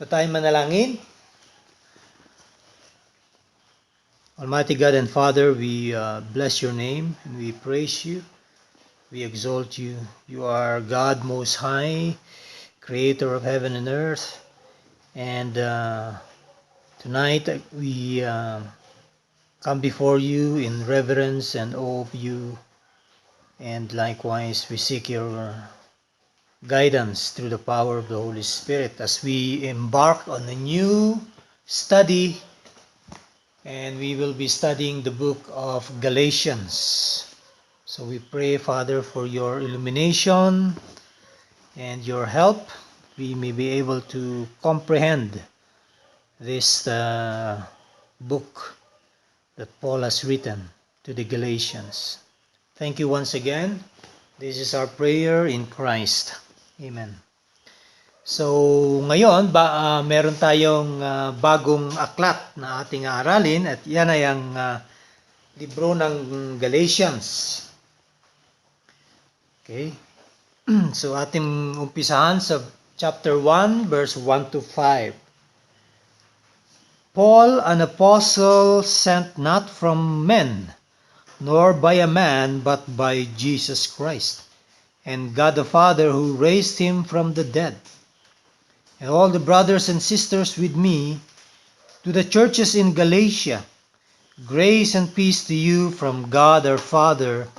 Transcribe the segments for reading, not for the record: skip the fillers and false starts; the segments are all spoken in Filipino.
So tayo manalangin. Almighty God and Father, we bless your name and we praise you. We exalt you. You are God Most High, Creator of heaven and earth. And tonight we come before you in reverence and awe of you. And likewise, we seek your guidance through the power of the Holy Spirit as we embark on a new study. And we will be studying the book of Galatians. So we pray, Father, for your illumination and your help. We may be able to comprehend this book that Paul has written to the Galatians. Thank you once again. This is our prayer in Christ. Amen. So ngayon, meron tayong bagong aklat na ating aaralin at yan ay ang libro ng Galatians. Okay. So ating umpisahan sa chapter 1, verse 1 to 5. Paul, an apostle sent not from men, nor by a man, but by Jesus Christ, and God the Father who raised him from the dead. And all the brothers and sisters with me, to the churches in Galatia, grace and peace to you from God our Father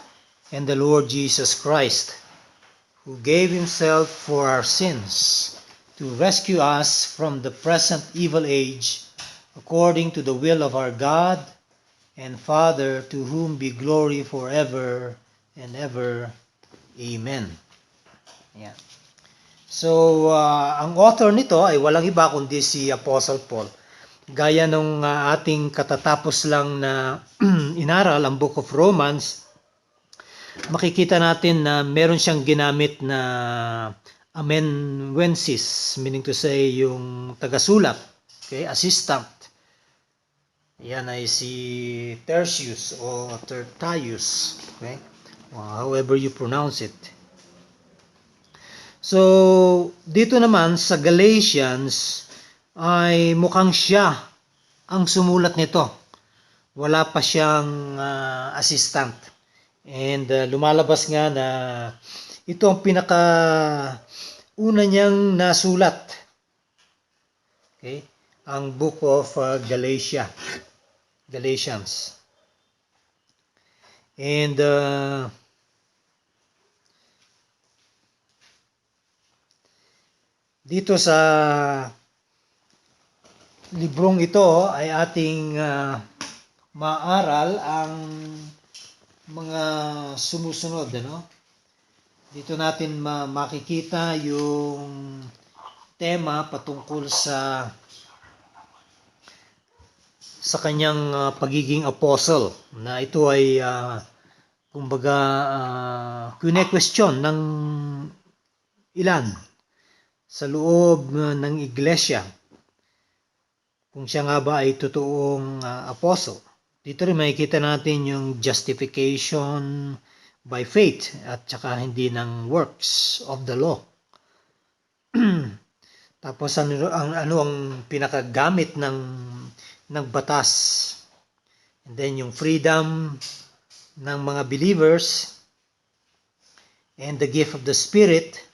and the Lord Jesus Christ, who gave himself for our sins to rescue us from the present evil age, according to the will of our God and Father, to whom be glory forever and ever. Amen. Yeah. So, ang author nito ay walang iba kundi si Apostle Paul. Gaya nung ating katatapos lang na inaral, ang Book of Romans, makikita natin na meron siyang ginamit na amanuensis, meaning to say, yung tagasulat, okay, assistant. Yan ay si Tertius o Tertius, okay, however you pronounce it. So, dito naman sa Galatians ay mukhang siya ang sumulat nito. Wala pa siyang assistant. And lumalabas nga na ito ang una niyang nasulat. Okay? Ang Book of Galatians. And dito sa librong ito ay ating maaral ang mga sumusunod, ano? Dito natin makikita yung tema patungkol sa kanyang pagiging apostle, na ito ay kumbaga kine-question ng ilan sa loob ng iglesia kung siya nga ba ay totoong apostle. Dito rin makikita natin yung justification by faith at saka hindi ng works of the law. Tapos ano ang pinakagamit ng batas. And then yung freedom ng mga believers and the gift of the Spirit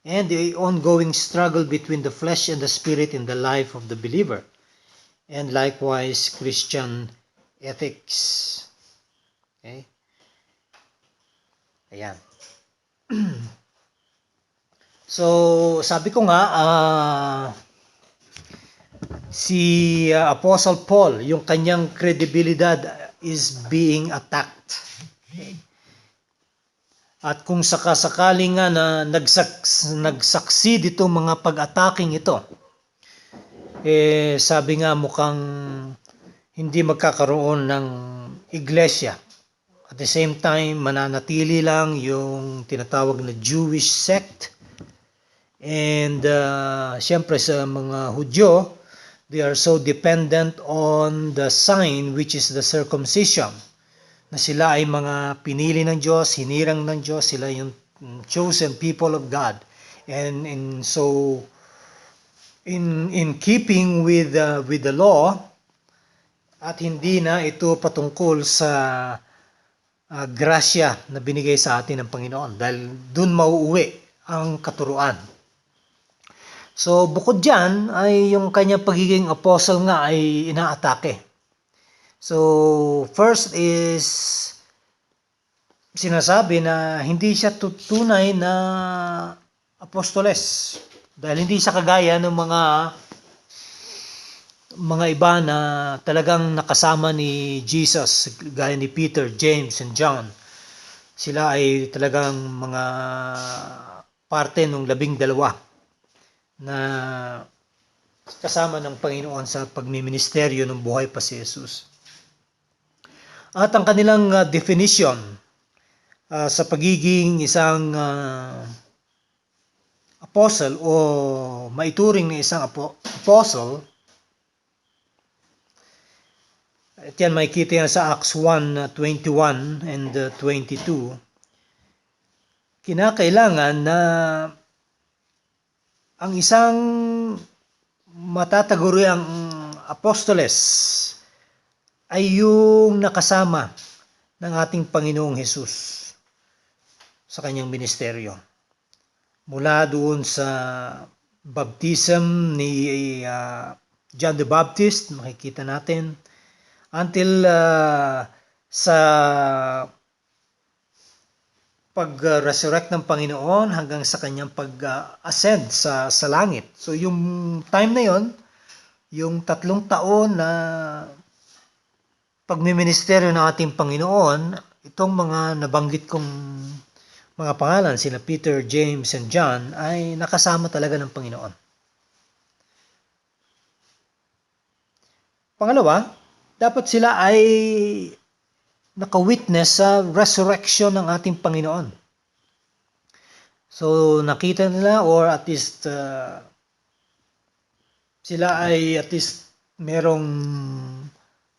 and the ongoing struggle between the flesh and the spirit in the life of the believer. And likewise, Christian ethics. Okay? Ayan. So, sabi ko nga, si Apostle Paul, yung kanyang credibilidad is being attacked. Okay? At kung sakasakaling nga na nagsucceed itong mga pag-attacking ito, sabi nga mukhang hindi magkakaroon ng iglesia. At the same time, mananatili lang yung tinatawag na Jewish sect. And syempre sa mga Hudyo, they are so dependent on the sign which is the circumcision. Na sila ay mga pinili ng Diyos, hinirang ng Diyos, sila yung chosen people of God. And so in keeping with the law, at hindi na ito patungkol sa grasya na binigay sa atin ng Panginoon, dahil dun mauuwi ang katuruan. So bukod dyan ay yung kanyang pagiging apostle nga ay inaatake. So first is sinasabi na hindi siya tunay na apostoles, dahil hindi siya kagaya ng mga iba na talagang nakasama ni Jesus, gaya ni Peter, James, and John. Sila ay talagang mga parte ng 12 na kasama ng Panginoon sa pagmiministeryo ng buhay pa si Jesus. At ang kanilang definition sa pagiging isang apostle o maituring na isang apostle, at yan makikita yan sa Acts 1:21 and 22, kinakailangan na ang isang matataguriang apostoles ay yung nakasama ng ating Panginoong Hesus sa kanyang ministeryo. Mula doon sa baptism ni John the Baptist, makikita natin, until sa pag-resurrect ng Panginoon hanggang sa kanyang pag-ascend sa langit. So yung time na yon, yung 3 taon na pagmiministeryo ng ating Panginoon, itong mga nabanggit kong mga pangalan, sina Peter, James, and John, ay nakasama talaga ng Panginoon. Pangalawa, dapat sila ay naka-witness sa resurrection ng ating Panginoon. So nakita nila, or at least sila ay at least merong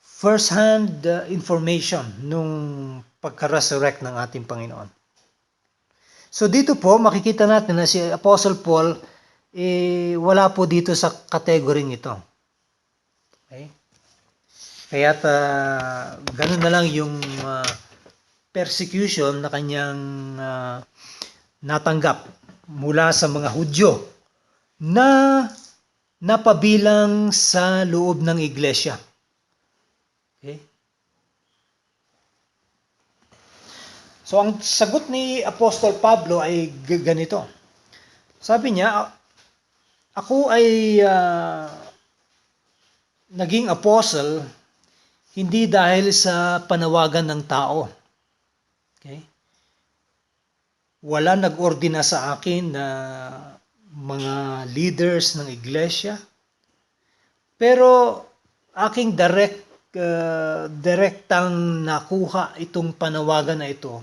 first-hand information nung pagka-resurrect ng ating Panginoon. So dito po makikita natin na si Apostle Paul wala po dito sa kategoring ito. Okay? Kaya't ganun na lang yung persecution na kanyang natanggap mula sa mga Hudyo na napabilang sa loob ng iglesia. Okay? So ang sagot ni Apostol Pablo ay ganito. Sabi niya, ako ay naging apostle hindi dahil sa panawagan ng tao. Okay? Wala nag-ordina sa akin na mga leaders ng iglesia. Pero aking direktang nakuha itong panawagan na ito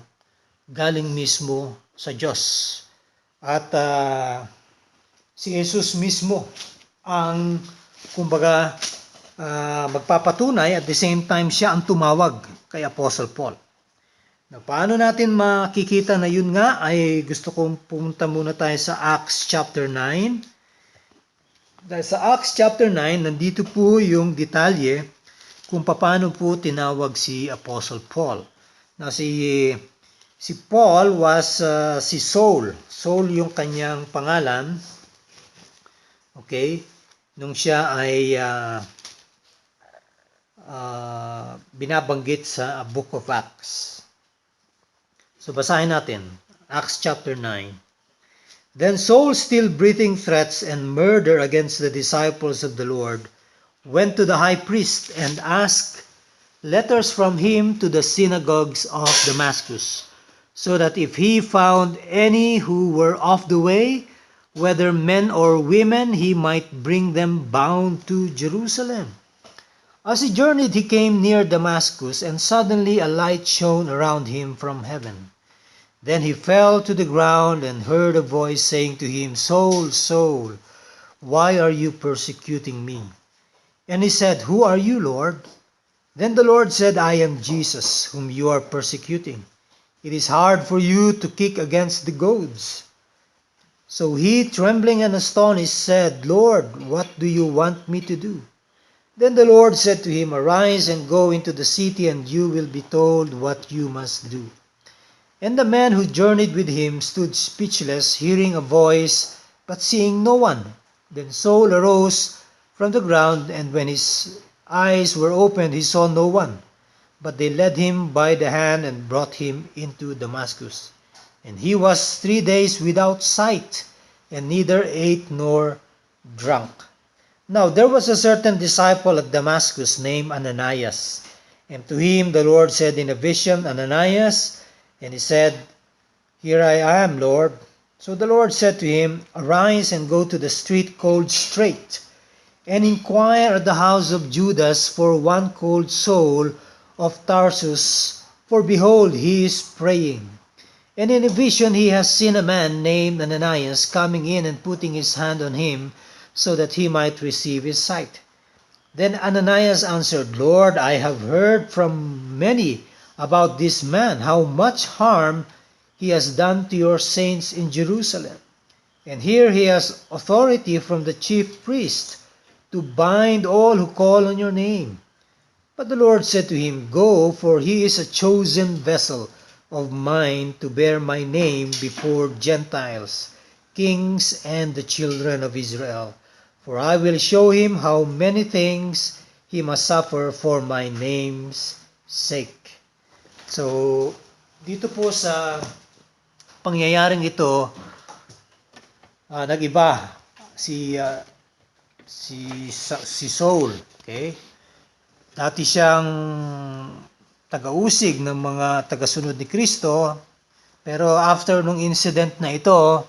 galing mismo sa Diyos. At si Jesus mismo ang kumbaga magpapatunay, at the same time siya ang tumawag kay Apostle Paul. Na paano natin makikita na yun nga, ay gusto kong pumunta muna tayo sa Acts chapter 9. Dahil sa Acts chapter 9, nandito po yung detalye kung paano po tinawag si Apostle Paul. Na si Paul was si Saul. Saul yung kanyang pangalan. Okay? Nung siya ay binabanggit sa Book of Acts. So basahin natin, Acts chapter 9. Then Saul, still breathing threats and murder against the disciples of the Lord, went to the high priest and asked letters from him to the synagogues of Damascus, so that if he found any who were off the way, whether men or women, he might bring them bound to Jerusalem. As he journeyed, he came near Damascus, and suddenly a light shone around him from heaven. Then he fell to the ground and heard a voice saying to him, Saul, Saul, why are you persecuting me? And he said, Who are you, Lord? Then the Lord said, I am Jesus, whom you are persecuting. It is hard for you to kick against the goads. So he, trembling and astonished, said, Lord, what do you want me to do? Then the Lord said to him, Arise and go into the city, and you will be told what you must do. And the man who journeyed with him stood speechless, hearing a voice, but seeing no one. Then Saul arose from the ground, and when his eyes were opened, he saw no one. But they led him by the hand and brought him into Damascus. And he was 3 days without sight, and neither ate nor drank. Now there was a certain disciple at Damascus named Ananias. And to him the Lord said in a vision, Ananias. And he said, Here I am, Lord. So the Lord said to him, Arise and go to the street called Straight, and inquire at the house of Judas for one called Saul of Tarsus, for behold, he is praying. And in a vision he has seen a man named Ananias coming in and putting his hand on him, so that he might receive his sight. Then Ananias answered, Lord, I have heard from many about this man, how much harm he has done to your saints in Jerusalem. And here he has authority from the chief priest to bind all who call on your name. But the Lord said to him, Go, for he is a chosen vessel of mine to bear my name before Gentiles, kings, and the children of Israel. For I will show him how many things he must suffer for my name's sake. So, dito po sa pangyayaring ito, nag-iba si Saul. Okay? Dati siyang taga-usig ng mga taga-sunod ni Kristo, pero after nung incident na ito,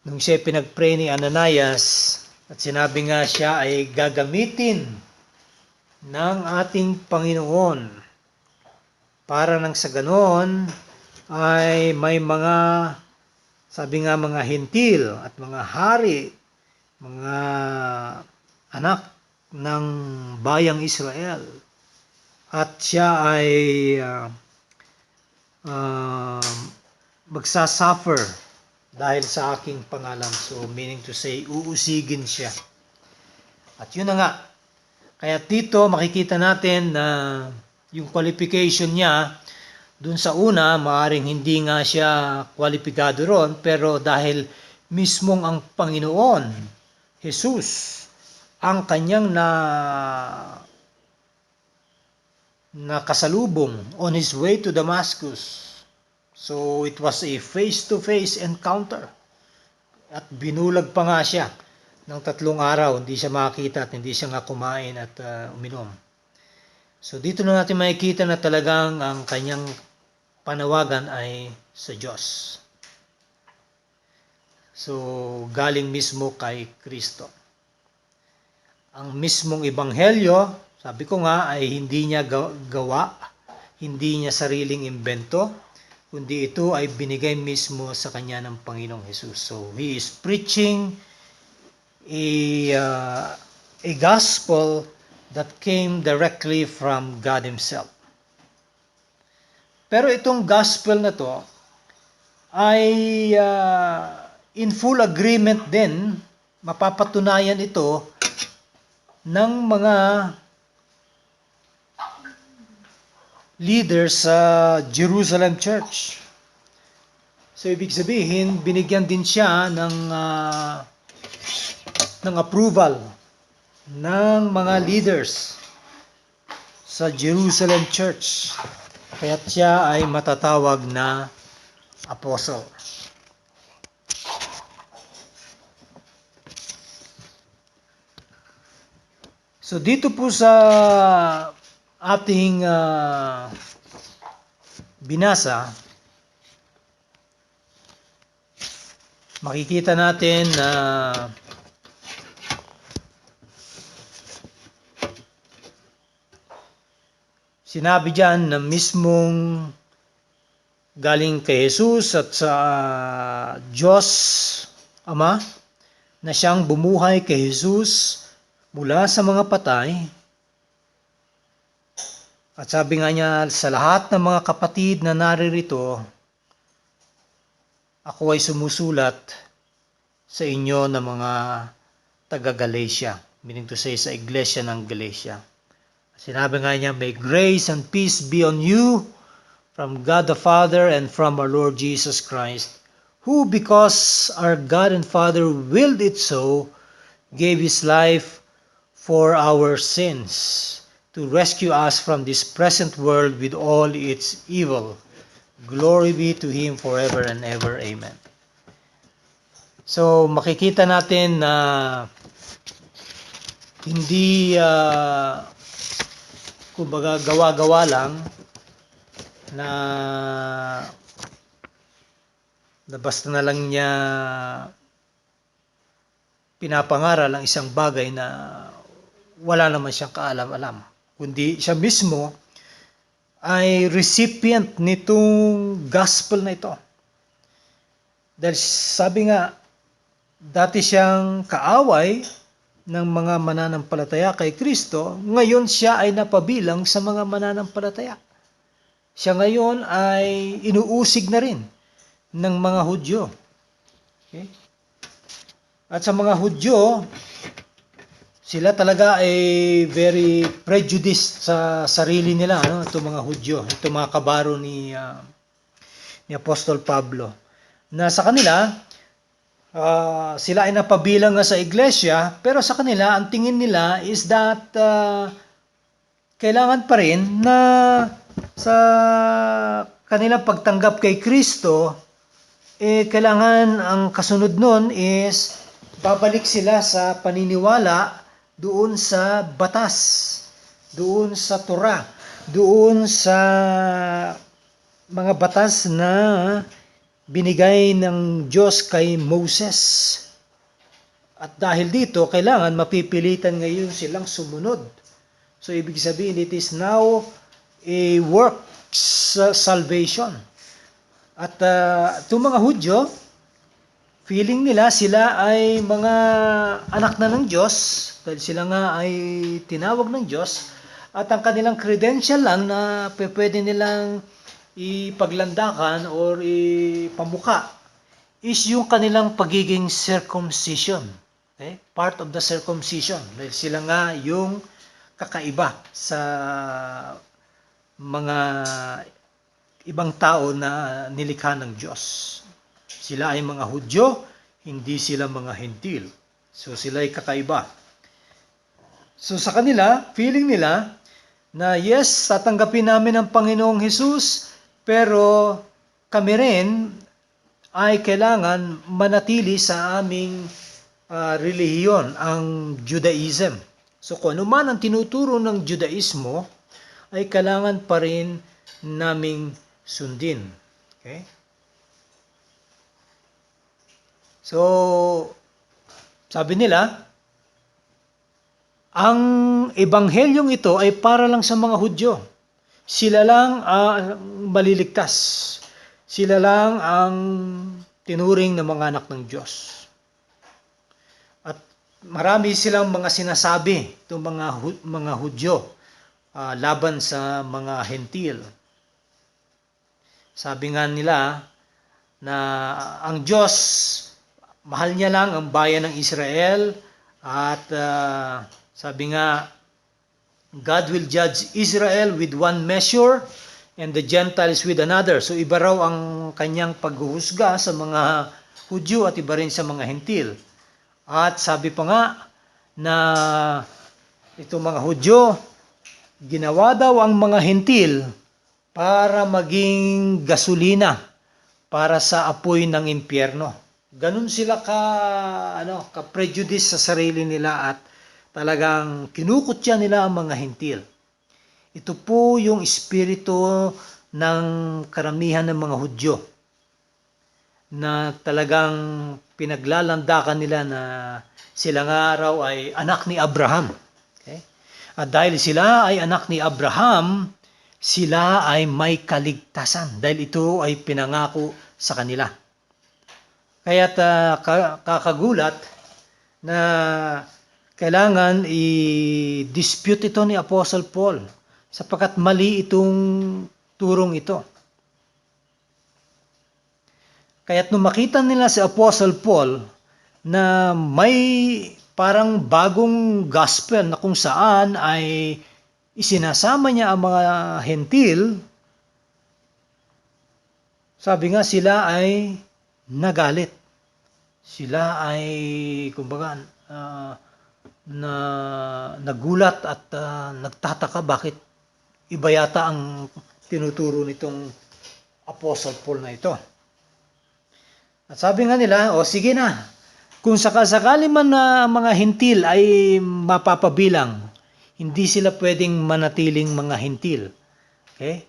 nung siya pinag-pray ni Ananias, at sinabi nga siya ay gagamitin ng ating Panginoon para nang sa ganoon ay may mga, sabi nga, mga hintil at mga hari, mga anak ng bayang Israel. At siya ay magsasuffer dahil sa aking pangalan. So, meaning to say, uusigin siya. At yun na nga. Kaya dito makikita natin na yung qualification niya, dun sa una, maaring hindi nga siya kwalipikado ron, pero dahil mismong ang Panginoon, Jesus, ang kanyang nakasalubong on his way to Damascus. So it was a face-to-face encounter. At binulag pa nga siya ng 3 araw, hindi siya makita at hindi siya nga kumain at uminom. So dito na natin makikita na talagang ang kanyang panawagan ay sa Diyos. So galing mismo kay Kristo. Ang mismong ebanghelyo, sabi ko nga, ay hindi niya gawa, hindi niya sariling imbento, kundi ito ay binigay mismo sa kanya ng Panginoong Jesus. So he is preaching a gospel that came directly from God Himself. Pero itong gospel na to ay in full agreement din, mapapatunayan ito ng mga leaders sa Jerusalem Church. So ibig sabihin, binigyan din siya ng approval ng mga leaders sa Jerusalem Church. Kaya siya ay matatawag na apostle. So dito po sa ating binasa, makikita natin na sinabi diyan na mismong galing kay Jesus at sa Diyos Ama na siyang bumuhay kay Jesus mula sa mga patay. At sabi nga niya, sa lahat ng mga kapatid na naririto, ako ay sumusulat sa inyo na mga taga-Galatia. Meaning to say, sa iglesia ng Galatia. Sinabi nga niya, may grace and peace be on you from God the Father and from our Lord Jesus Christ, who, because our God and Father willed it so, gave His life for our sins, to rescue us from this present world with all its evil. Glory be to Him forever and ever. Amen. So, makikita natin na hindi kumbaga gawa-gawa lang na basta na lang niya pinapangaral ang isang bagay na wala naman siyang kaalam-alam, kundi siya mismo ay recipient nitong gospel na ito. Dahil sabi nga, dati siyang kaaway ng mga mananampalataya kay Kristo, ngayon siya ay napabilang sa mga mananampalataya. Siya ngayon ay inuusig na rin ng mga Hudyo. Okay? At sa mga Hudyo, sila talaga ay very prejudiced sa sarili nila, no? Itong mga Hudyo, itong mga kabaro ni Apostol Pablo. Na sa kanila, sila ay napabilang nga sa iglesia, pero sa kanila, ang tingin nila is that kailangan pa rin na sa kanilang pagtanggap kay Kristo, kailangan ang kasunod nun is babalik sila sa paniniwala doon sa batas, doon sa Torah, doon sa mga batas na binigay ng Diyos kay Moses. At dahil dito, kailangan mapipilitan ngayon silang sumunod. So, ibig sabihin, it is now a works salvation. At itong mga Hudyo, feeling nila sila ay mga anak na ng Diyos, dahil sila nga ay tinawag ng Diyos, at ang kanilang credential lang na pwede nilang ipaglandakan or ipamuka is yung kanilang pagiging circumcision. Okay? Part of the circumcision. Dahil sila nga yung kakaiba sa mga ibang tao na nilikha ng Diyos. Sila ay mga Hudyo, hindi sila mga Hentil. So sila ay kakaiba. So sa kanila, feeling nila na yes, tatanggapin namin ang Panginoong Hesus, pero kami rin ay kailangan manatili sa aming relihiyon, ang Judaism. So kung ano man ang tinuturo ng Judaismo, ay kailangan pa rin naming sundin. Okay? So, sabi nila, ang ebanghelyong ito ay para lang sa mga Hudyo. Sila lang ang maliligtas. Sila lang ang tinuring na mga anak ng Diyos. At marami silang mga sinasabi, itong mga Hudyo, laban sa mga Hentil. Sabi nga nila na ang Diyos, mahal niya lang ang bayan ng Israel, at sabi nga, God will judge Israel with one measure and the Gentiles with another. So iba raw ang kanyang paghuhusga sa mga Hudyo at iba rin sa mga Hentil. At sabi pa nga na itong mga Hudyo, ginawa daw ang mga Hentil para maging gasolina para sa apoy ng impyerno. Ganun sila ka-prejudice sa sarili nila at talagang kinukutya nila ang mga Hentil. Ito po yung espiritu ng karamihan ng mga Hudyo na talagang pinaglalandakan nila na sila nga raw ay anak ni Abraham. Okay? At dahil sila ay anak ni Abraham, sila ay may kaligtasan dahil ito ay pinangako sa kanila. Kaya't kakagulat na kailangan i-dispute ito ni Apostle Paul sapagkat mali itong turong ito. Kaya't nung makita nila si Apostle Paul na may parang bagong gospel na kung saan ay isinasama niya ang mga hentil. Sabi nga sila ay nagalit. Sila ay kumbaga na nagulat at nagtataka bakit iba yata ang tinuturo nitong Apostle Paul na ito. At sabi nga nila, o sige na, kung sakasakali man na mga hintil ay mapapabilang, hindi sila pwedeng manatiling mga hintil. Okay?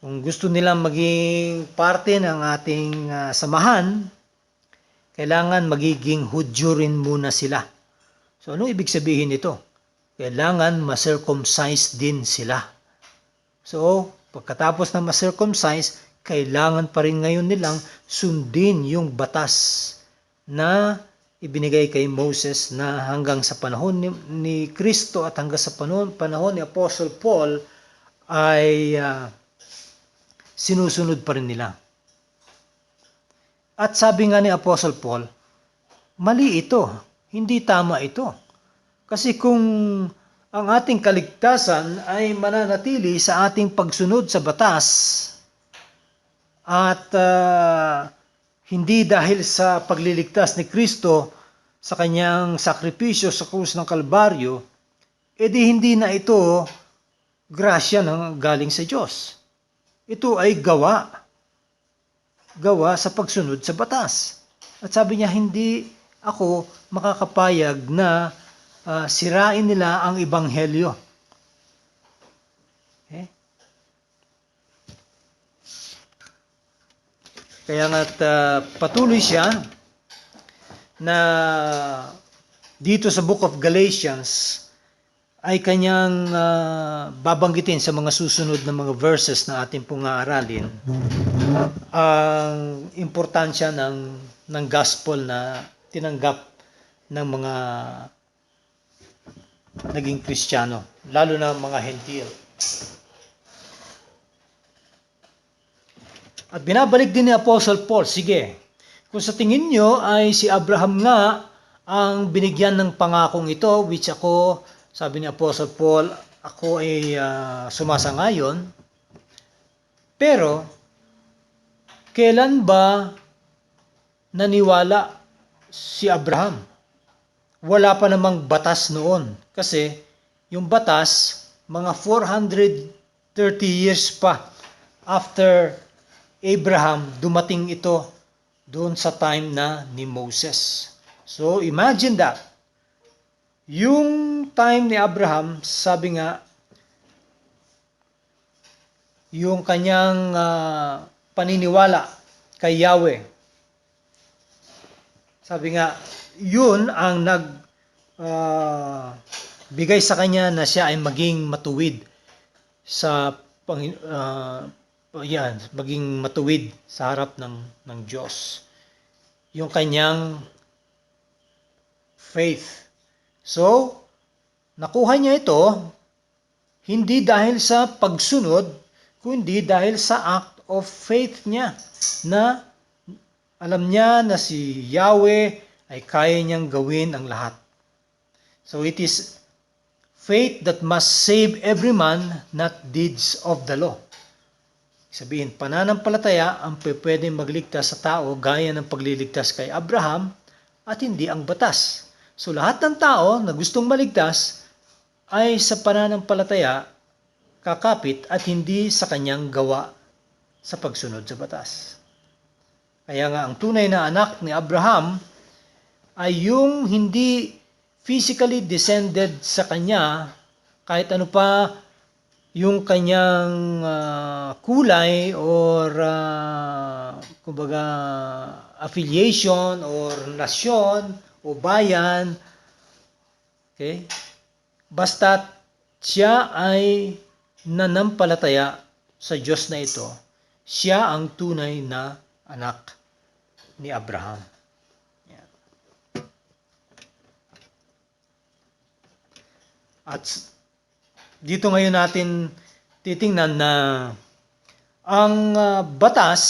Kung gusto nilang maging parte ng ating samahan, kailangan magiging Hudyo rin muna sila. So ano ibig sabihin nito? Kailangan ma-circumcise din sila. So, pagkatapos na ma-circumcise, kailangan pa rin ngayon nilang sundin yung batas na ibinigay kay Moses na hanggang sa panahon ni Kristo at hanggang sa panahon ni Apostle Paul ay sinusunod pa rin nila. At sabi nga ni Apostle Paul, mali ito, hindi tama ito. Kasi kung ang ating kaligtasan ay mananatili sa ating pagsunod sa batas at hindi dahil sa pagliligtas ni Kristo sa kanyang sakripisyo sa krus ng Kalbaryo, edi hindi na ito grasya ng galing sa Diyos. Ito ay gawa sa pagsunod sa batas. At sabi niya, hindi ako makakapayag na sirain nila ang ebanghelyo. Okay? Kaya nga't patuloy siya na dito sa Book of Galatians ay kanyang babanggitin sa mga susunod na mga verses na ating pong aaralin ang importansya ng gospel na tinanggap ng mga naging Kristiyano, lalo na mga hentil. At binabalik din ni Apostle Paul, sige, kung sa tingin nyo ay si Abraham nga ang binigyan ng pangakong ito, which ako, sabi ni Apostle Paul, ako ay sumasangayon, pero kailan ba naniwala si Abraham? Wala pa namang batas noon. Kasi yung batas, mga 430 years pa after Abraham, dumating ito doon sa time na ni Moses. So imagine that. Yung time ni Abraham, sabi nga, yung kanyang paniniwala kay Yahweh, sabi nga, yun ang bigay sa kanya na siya ay maging matuwid sa maging matuwid sa harap ng Diyos. Yung kanyang faith. So, nakuha niya ito hindi dahil sa pagsunod, kundi dahil sa act of faith niya na alam niya na si Yahweh ay kaya niyang gawin ang lahat. So it is faith that must save every man, not deeds of the law. Sabihin, pananampalataya ang pwedeng magligtas sa tao gaya ng pagliligtas kay Abraham at hindi ang batas. So lahat ng tao na gustong maligtas ay sa pananampalataya kakapit at hindi sa kanyang gawa sa pagsunod sa batas. Kaya nga ang tunay na anak ni Abraham ay yung hindi physically descended sa kanya kahit ano pa yung kanyang kulay or kumbaga affiliation or nasyon o bayan. Okay? Basta siya ay nanampalataya sa Diyos na ito, siya ang tunay na anak ni Abraham. Yan. At dito ngayon natin titingnan na ang batas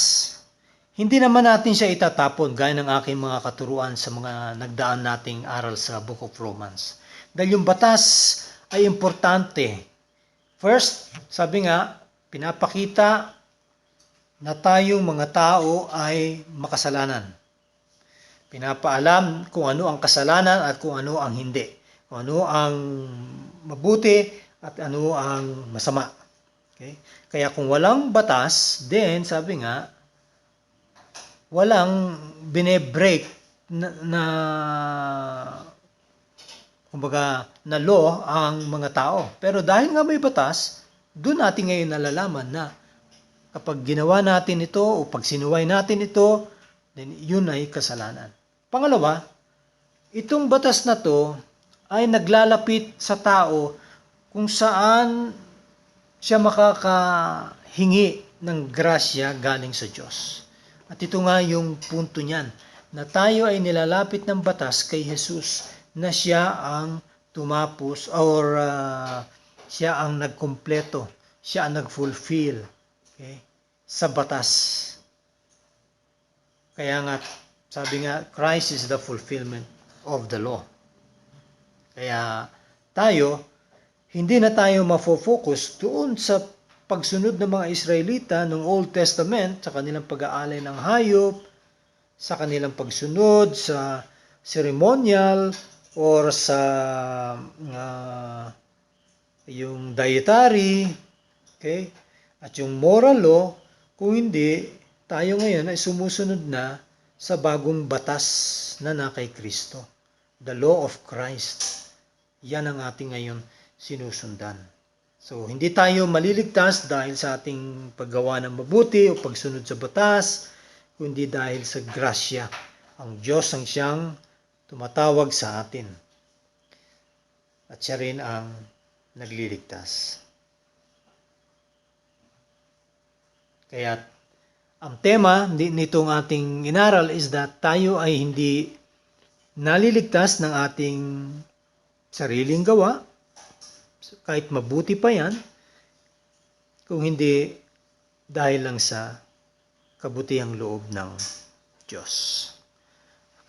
Hindi naman natin siya itatapon gaya ng aking mga katuruan sa mga nagdaan nating aral sa Book of Romans. Dahil yung batas ay importante. First, sabi nga, pinapakita na tayong mga tao ay makasalanan. Pinapaalam kung ano ang kasalanan at kung ano ang hindi. Kung ano ang mabuti at ano ang masama. Okay? Kaya kung walang batas, then sabi nga, walang binebreak kumbaga, na law ang mga tao. Pero dahil nga may batas, doon natin ngayon nalalaman na kapag ginawa natin ito o pag sinuway natin ito, then yun ay kasalanan. Pangalawa, itong batas na to ay naglalapit sa tao kung saan siya makakahingi ng grasya galing sa Diyos. At ito nga yung punto niyan, na tayo ay nilalapit ng batas kay Jesus na siya ang tumapos or siya ang nagkumpleto, siya ang nagfulfill, okay, sa batas. Kaya nga, sabi nga, Christ is the fulfillment of the law. Kaya tayo, hindi na tayo mafo-focus doon sa pagsunod ng mga Israelita ng Old Testament sa kanilang pag-aalay ng hayop, sa kanilang pagsunod sa ceremonial or sa yung dietary, okay? At yung moral law, kung hindi, tayo ngayon ay sumusunod na sa bagong batas na kay Kristo. The law of Christ. Yan ang ating ngayon sinusundan. So, hindi tayo maliligtas dahil sa ating paggawa ng mabuti o pagsunod sa batas, kundi dahil sa grasya. Ang Diyos ang siyang tumatawag sa atin. At siya rin ang nagliligtas. Kaya, ang tema nitong ating inaral is that tayo ay hindi naliligtas ng ating sariling gawa, kahit mabuti pa yan, kung hindi dahil lang sa kabutihang loob ng Diyos.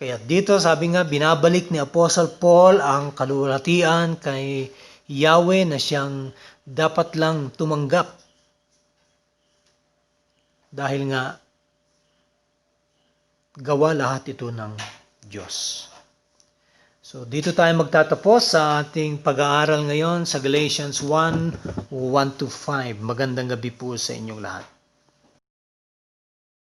Kaya dito sabi nga, binabalik ni Apostle Paul ang kalulatian kay Yahweh na siyang dapat lang tumanggap. Dahil nga, gawa lahat ito ng Diyos. So, dito tayo magtatapos sa ating pag-aaral ngayon sa Galatians 1:1-5. Magandang gabi po sa inyong lahat.